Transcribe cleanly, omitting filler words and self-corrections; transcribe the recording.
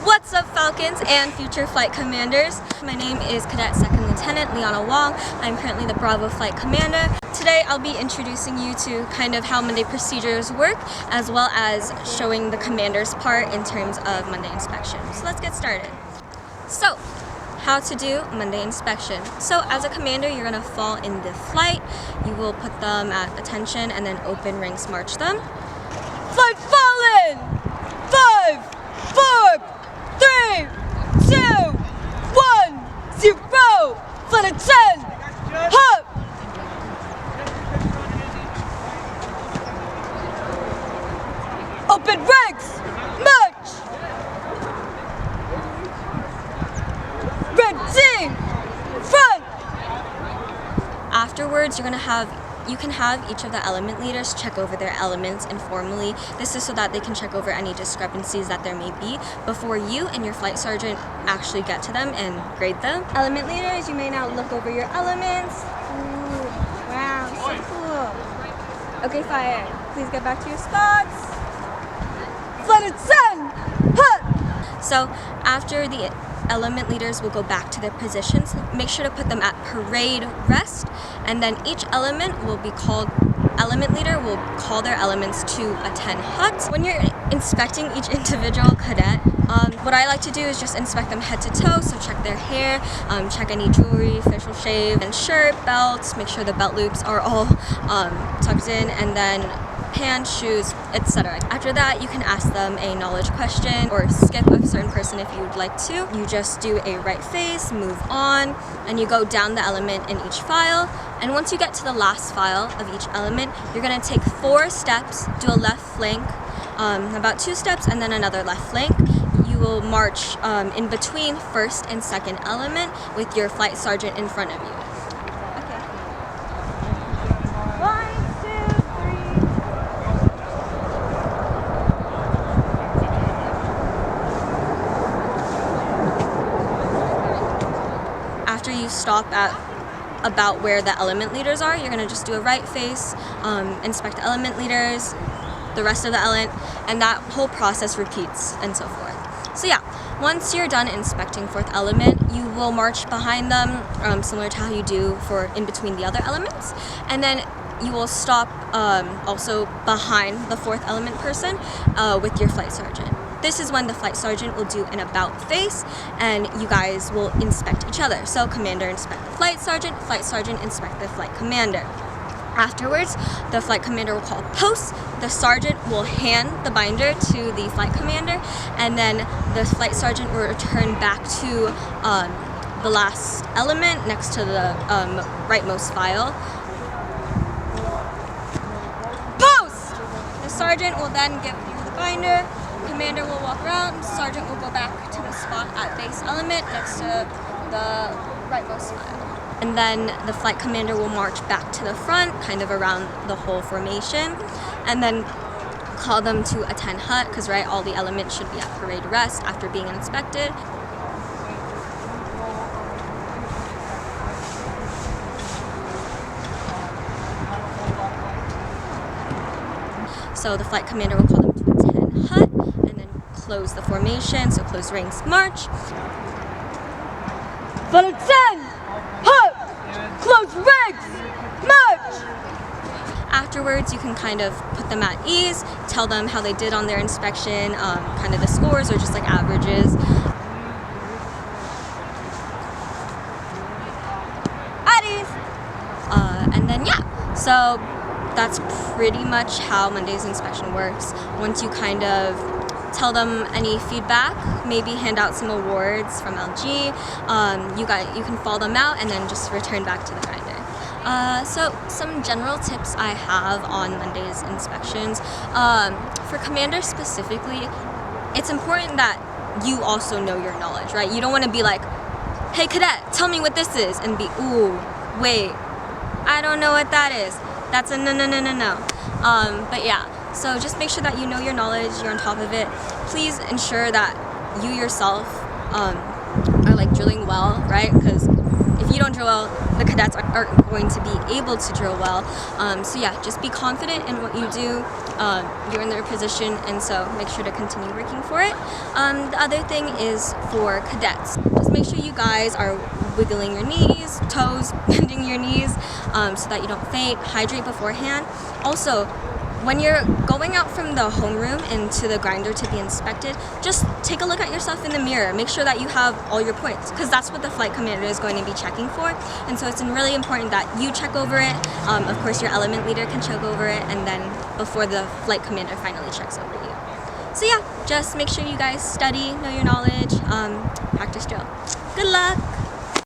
What's up, Falcons and future flight commanders? My name is Cadet Second Lieutenant Liana Wong. I'm currently the Bravo Flight Commander. Today I'll be introducing you to kind of how Monday procedures work, as well as showing the commander's part in terms of Monday inspection. So let's get started. So, how to do Monday inspection. So as a commander, you're gonna fall in the flight. You will put them at attention and then open ranks march them. Flight fallen! 5, 4, 3, 2, 1, 0. Flight at 10. Hop! Open ranks! March! Ready! Front! Afterwards, you can have each of the element leaders check over their elements informally. This is so that they can check over any discrepancies that there may be before you and your flight sergeant actually get to them and grade them. Element leaders, you may now look over your elements. Ooh, wow, so cool. Okay, fire. Please get back to your spots. Flight at 10! Hut! So after the element leaders will go back to their positions, make sure to put them at parade rest, and then each element leader will call their elements to attend hut. When you're inspecting each individual cadet, what I like to do is just inspect them head to toe, so check their hair, check any jewelry, facial shave, and shirt, belts, make sure the belt loops are all tucked in, and then pants, shoes, etc. After that, you can ask them a knowledge question or skip a certain person if you would like to. You just do a right face, move on, and you go down the element in each file. And once you get to the last file of each element, you're going to take 4 steps, do a left flank, about 2 steps, and then another left flank. You will march in between first and second element with your flight sergeant in front of you. After you stop at about where the element leaders are, you're going to just do a right face, inspect the element leaders, the rest of the element, and that whole process repeats and so forth. So yeah, once you're done inspecting 4th element, you will march behind them, similar to how you do for in between the other elements, and then you will stop also behind the 4th element person with your flight sergeant. This is when the flight sergeant will do an about face, and you guys will inspect each other. So commander inspect the flight sergeant inspect the flight commander. Afterwards, the flight commander will call post, the sergeant will hand the binder to the flight commander, and then the flight sergeant will return back to the last element next to the rightmost file. Post! The sergeant will then give you the binder. Commander will walk around, sergeant will go back to the spot at base element next to the rightmost file. And then the flight commander will march back to the front, kind of around the whole formation, and then call them to attend hut, because all the elements should be at parade rest after being inspected. So the flight commander will call them to attend hut, close the formation, so close ranks, march. Flight 10! Hut! Close ranks! March! Afterwards, you can kind of put them at ease, tell them how they did on their inspection, kind of the scores or just like averages. At ease! And then yeah, so that's pretty much how Monday's inspection works. Once you kind of tell them any feedback, maybe hand out some awards from LG. You can fall them out and then just return back to the grinder. So some general tips I have on Monday's inspections. For commanders specifically, it's important that you also know your knowledge, right? You don't want to be like, hey cadet, tell me what this is, and be, ooh, wait, I don't know what that is. That's a no. But yeah. So just make sure that you know your knowledge, you're on top of it. Please ensure that you yourself are like drilling well, right? Because if if you don't drill well, the cadets aren't going to be able to drill well. So yeah, just be confident in what you do. You're in their position, and so make sure to continue working for it. The other thing is for cadets. Just make sure you guys are wiggling your knees, toes, bending your knees, so that you don't faint. Hydrate beforehand. Also, when you're going out from the homeroom into the grinder to be inspected, just take a look at yourself in the mirror. Make sure that you have all your points, because that's what the flight commander is going to be checking for. And so it's really important that you check over it. Of course, your element leader can check over it, and then before the flight commander finally checks over you. So yeah, just make sure you guys study, know your knowledge, practice drill. Good luck!